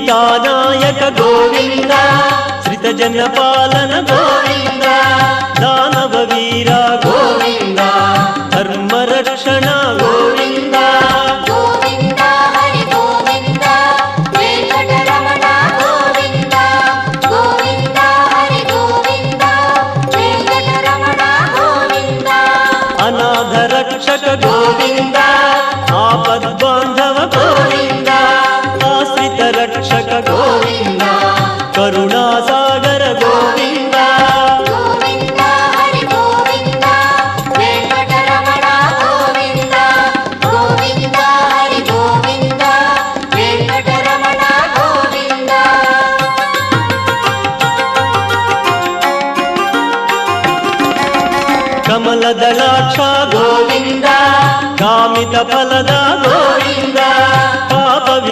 सीतानायक गोविंद श्रितजन पालन गोविंद दानव वीर गोविंद धर्म रक्षण गोविंद गोविंद हरि गोविंद वेंकटरमण गोविंद गोविंद हरि गोविंद वेंकटरमण गोविंद अनाथ रक्षक गोविंद आपद बांधव गोविंद आश्रित रक्षक गोविंद करुणा सागर गोविंद गोविंद हरि गोविंद वेंकटरमण गोविंद गोविंद हरि गोविंद वेंकटरमण गोविंद कमलदलाक्ष गोविंद कामित फलद